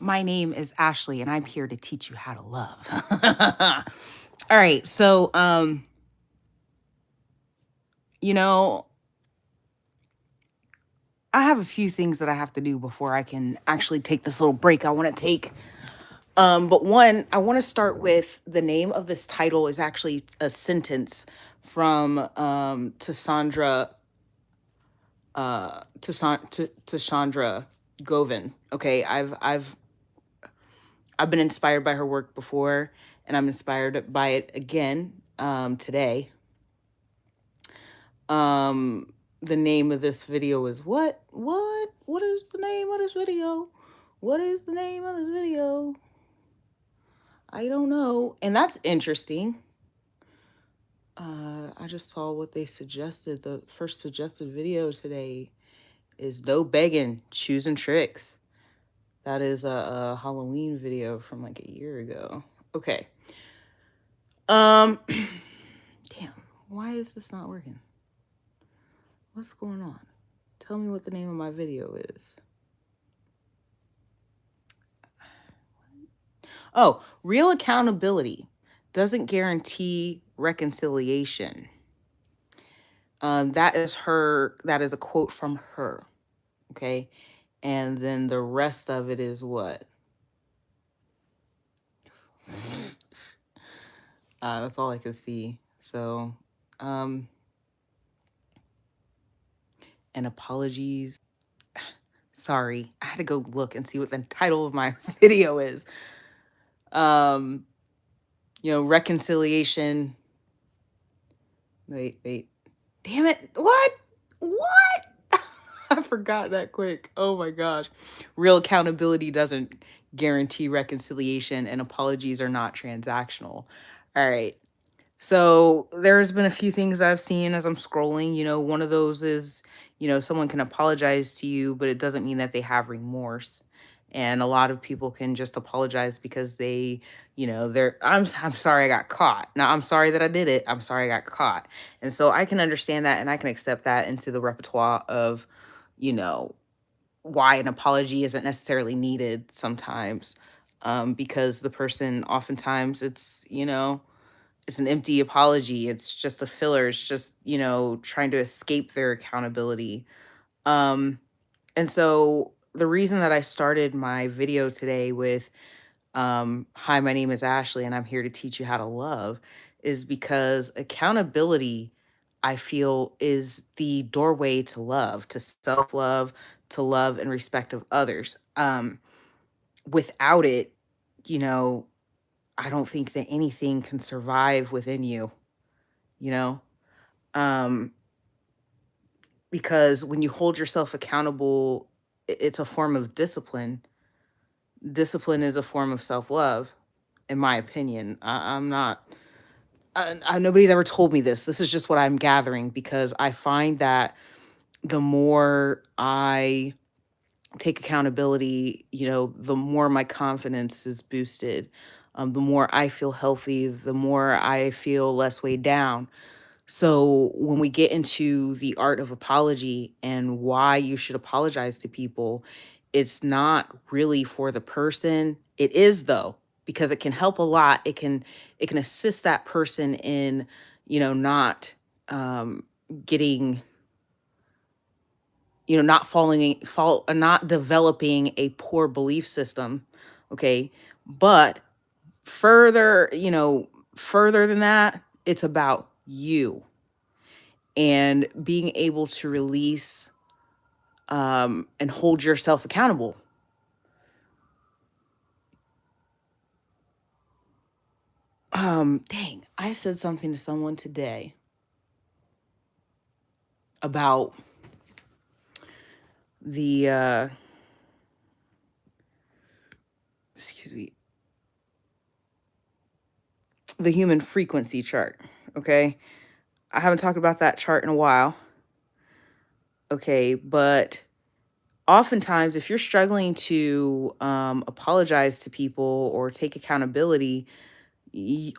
My name is Ashley, and I'm here to teach you how to love. All right, so you know, I have a few things that I have to do before I can actually take this little break I want to take. But one, I want to start with the name of this title is actually a sentence from to Sandra to Chandra Govin. Okay, I've been inspired by her work before, and I'm inspired by it again today. The name of this video is what? What is the name of this video? What is the name of this video? I don't know. And that's interesting. I just saw what they suggested. The first suggested video today is no begging, choosing tricks. That is a Halloween video from like a year ago. Okay. Damn, why is this not working? What's going on? Tell me what the name of my video is. Oh, real accountability doesn't guarantee reconciliation. That is a quote from her. Okay. And then the rest of it is what? That's all I could see. So, and apologies. Sorry, I had to go look and see what the title of my video is. Reconciliation. Wait. Damn it. What? I forgot that quick. Oh my gosh. Real accountability doesn't guarantee reconciliation, and apologies are not transactional. All right. So there's been a few things I've seen as I'm scrolling. One of those is, someone can apologize to you, but it doesn't mean that they have remorse. And a lot of people can just apologize because I'm sorry I got caught. Now, I'm sorry that I did it. I'm sorry I got caught. And so I can understand that, and I can accept that into the repertoire of, you know, why an apology isn't necessarily needed sometimes. Because the person, oftentimes it's an empty apology. It's just a filler. It's just, trying to escape their accountability. And so the reason that I started my video today with, hi, my name is Ashley, and I'm here to teach you how to love, is because accountability, I feel, is the doorway to love, to self love, to love and respect of others. Without it, you know, I don't think that anything can survive within you, you know? Um, because when you hold yourself accountable, it's a form of discipline. Discipline is a form of self-love, in my opinion. I'm not, nobody's ever told me this. This is just what I'm gathering, because I find that the more I take accountability, the more my confidence is boosted. The more I feel healthy, the more I feel less weighed down. So when we get into the art of apology and why you should apologize to people, it's not really for the person. It is, though, because it can help a lot. It can assist that person in, not getting, not developing a poor belief system. Okay. But further, further than that, it's about you and being able to release and hold yourself accountable. Dang, I said something to someone today about the excuse me, the human frequency chart. Okay, I haven't talked about that chart in a while. Okay, but oftentimes, if you're struggling to apologize to people or take accountability,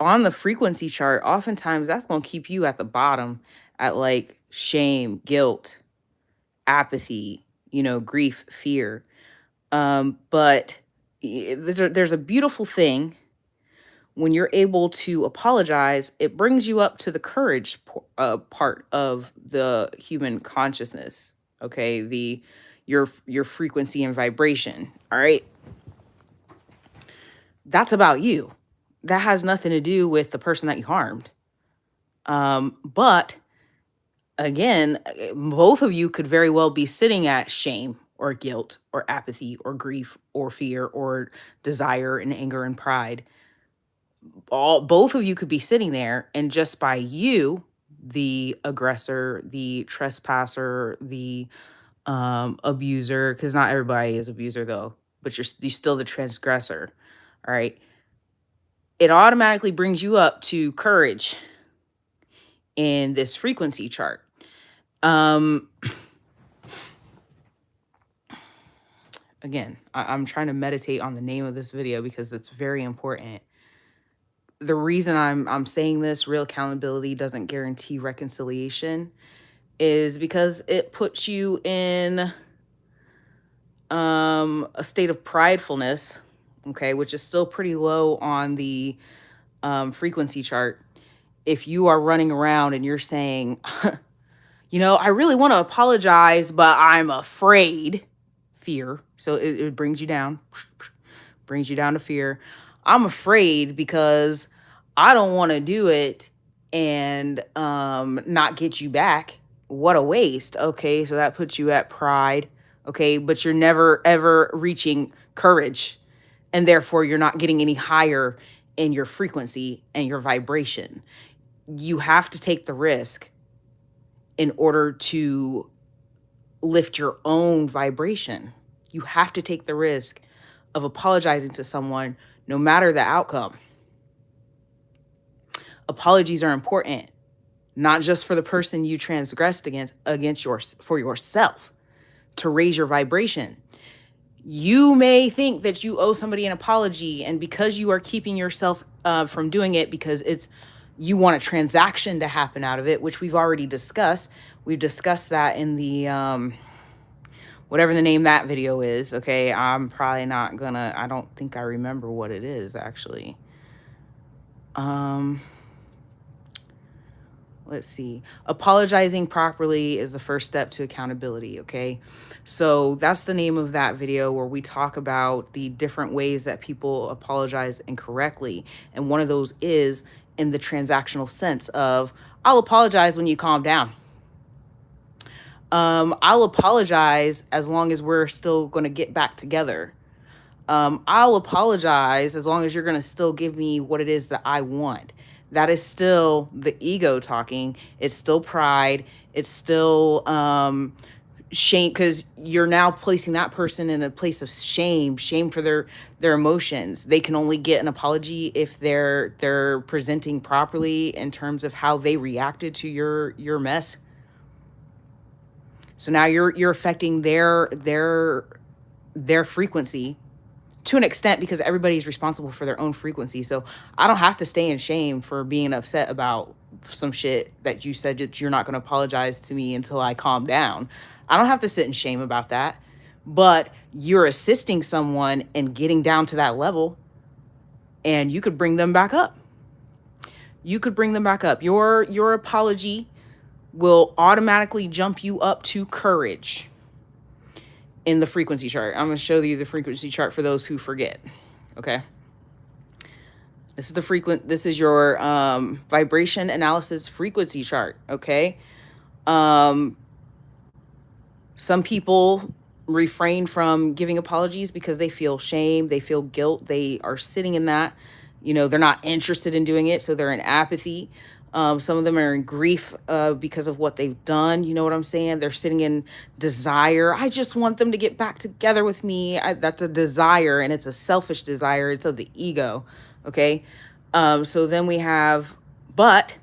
on the frequency chart, oftentimes that's going to keep you at the bottom, at like shame, guilt, apathy, grief, fear. But There's a beautiful thing when you're able to apologize. It brings you up to the courage part of the human consciousness. Okay, your frequency and vibration. All right, that's about you. That has nothing to do with the person that you harmed. But again, both of you could very well be sitting at shame or guilt or apathy or grief or fear or desire and anger and pride. Both of you could be sitting there, and just by you, the aggressor, the trespasser, the abuser, because not everybody is abuser though, but you're still the transgressor. All right, it automatically brings you up to courage in this frequency chart. Um Again, I'm trying to meditate on the name of this video because it's very important. The reason I'm saying this, real accountability doesn't guarantee reconciliation, is because it puts you in a state of pridefulness, okay, which is still pretty low on the frequency chart. If you are running around and you're saying, I really want to apologize, but I'm afraid, fear. So it brings you down, brings you down to fear. I'm afraid because I don't want to do it and not get you back. What a waste. Okay, so that puts you at pride. Okay, but you're never ever reaching courage, and therefore you're not getting any higher in your frequency and your vibration. You have to take the risk in order to lift your own vibration. You have to take the risk of apologizing to someone no matter the outcome. Apologies are important, not just for the person you transgressed for yourself, to raise your vibration. You may think that you owe somebody an apology, and because you are keeping yourself from doing it because you want a transaction to happen out of it, which we've already discussed. We've discussed that in the whatever the name that video is. Okay, I'm probably not gonna, I don't think I remember what it is actually. Let's see. Apologizing properly is the first step to accountability. Okay, so that's the name of that video, where we talk about the different ways that people apologize incorrectly, and one of those is in the transactional sense of, I'll apologize when you calm down. I'll apologize as long as we're still going to get back together. I'll apologize as long as you're going to still give me what it is that I want. That is still the ego talking. It's still pride. It's still shame, because you're now placing that person in a place of shame for their emotions. They can only get an apology if they're presenting properly in terms of how they reacted to your mess. So now you're affecting their frequency to an extent, because everybody's responsible for their own frequency. So I don't have to stay in shame for being upset about some shit that you said that you're not going to apologize to me until I calm down. I don't have to sit in shame about that. But you're assisting someone in getting down to that level, and you could bring them back up. You could bring them back up. Your apology will automatically jump you up to courage in the frequency chart. I'm going to show you the frequency chart for those who forget. Okay. This is your vibration analysis frequency chart. Okay. Some people refrain from giving apologies because they feel shame, they feel guilt, they are sitting in that, they're not interested in doing it. So they're in apathy. Some of them are in grief because of what they've done. You know what I'm saying? They're sitting in desire. I just want them to get back together with me. That's a desire, and it's a selfish desire. It's of the ego. Okay. So then we have, but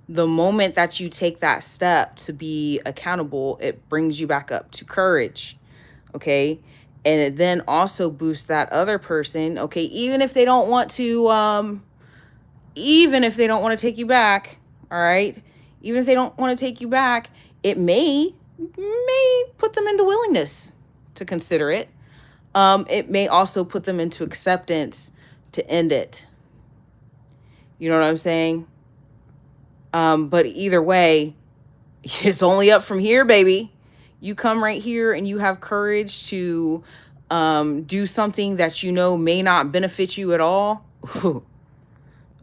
the moment that you take that step to be accountable, it brings you back up to courage. Okay. And it then also boosts that other person. Okay. Even if they don't want to, take you back, all right? Even if they don't want to take you back, it may put them into willingness to consider it. It may also put them into acceptance to end it. You know what I'm saying? But either way, it's only up from here, baby. You come right here and you have courage to do something that you know may not benefit you at all.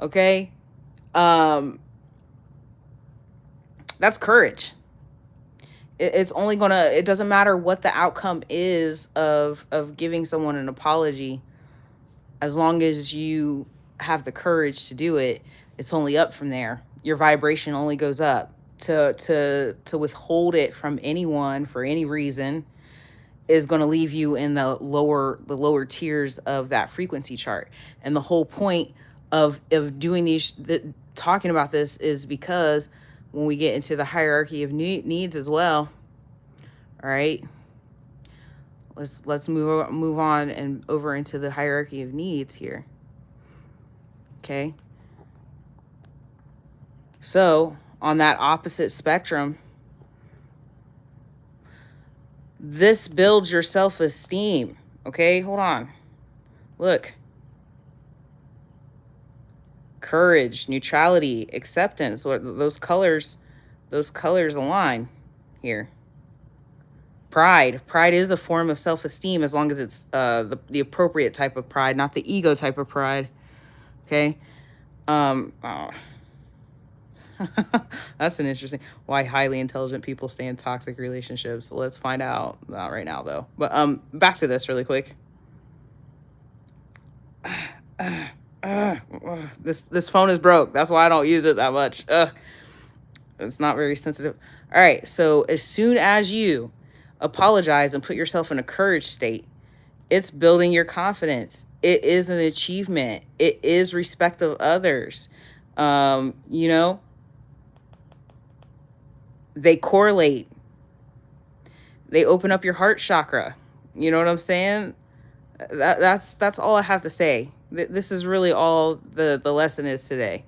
Okay? That's courage. It's only gonna, it doesn't matter what the outcome is of giving someone an apology, as long as you have the courage to do it. It's only up from there. Your vibration only goes up. To withhold it from anyone for any reason is going to leave you in the lower tiers of that frequency chart. And the whole point of doing talking about this is because when we get into the hierarchy of needs as well. All right, let's move on and over into the hierarchy of needs here. Okay, so on that opposite spectrum, this builds your self-esteem. Okay, hold on, look. Courage, neutrality, acceptance, those colors align here. Pride is a form of self-esteem, as long as it's the appropriate type of pride, not the ego type of pride. Okay. Oh. That's an interesting, why highly intelligent people stay in toxic relationships. Let's find out. Not right now though, but back to this really quick. This phone is broke. That's why I don't use it that much. It's not very sensitive. All right, so as soon as you apologize and put yourself in a courage state, it's building your confidence. It is an achievement. It is respect of others. You know, they correlate. They open up your heart chakra. You know what I'm saying? That's all I have to say. This is really all the lesson is today.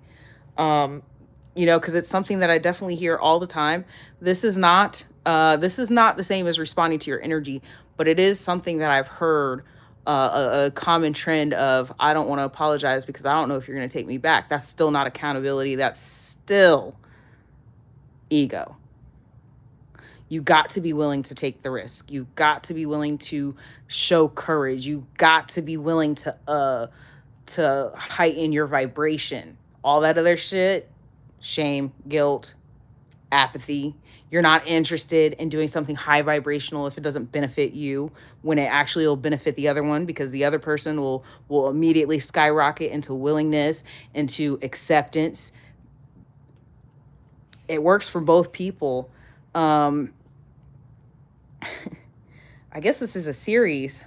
You know, because it's something that I definitely hear all the time. This is not the same as responding to your energy, but it is something that I've heard a common trend of, I don't want to apologize because I don't know if you're going to take me back. That's still not accountability. That's still ego. You got to be willing to take the risk. You've got to be willing to show courage. You got to be willing to heighten your vibration. All that other shit, shame, guilt, apathy. You're not interested in doing something high vibrational if it doesn't benefit you, when it actually will benefit the other one, because the other person will immediately skyrocket into willingness, into acceptance. It works for both people. I guess this is a series.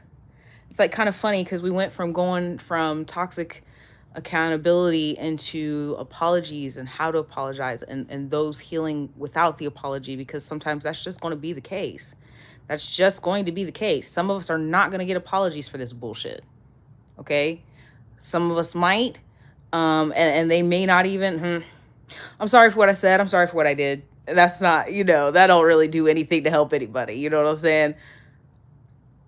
It's like kind of funny because we went from going from toxic accountability into apologies and how to apologize, and those healing without the apology, because sometimes that's just going to be the case. That's just going to be the case. Some of us are not going to get apologies for this bullshit. Okay? Some of us might, and they may not even, I'm sorry for what I said. I'm sorry for what I did. That's not, you know, that don't really do anything to help anybody. You know what I'm saying?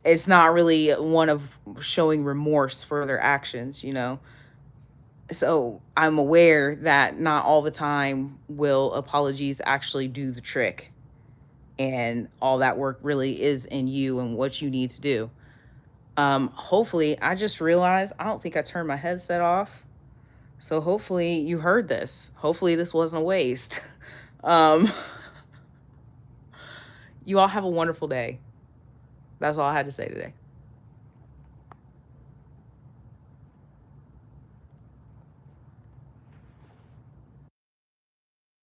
It's not really one of showing remorse for their actions, you know? So I'm aware that not all the time will apologies actually do the trick. And all that work really is in you and what you need to do. Hopefully, I just realized I don't think I turned my headset off. So hopefully you heard this. Hopefully this wasn't a waste. You all have a wonderful day. That's all I had to say today.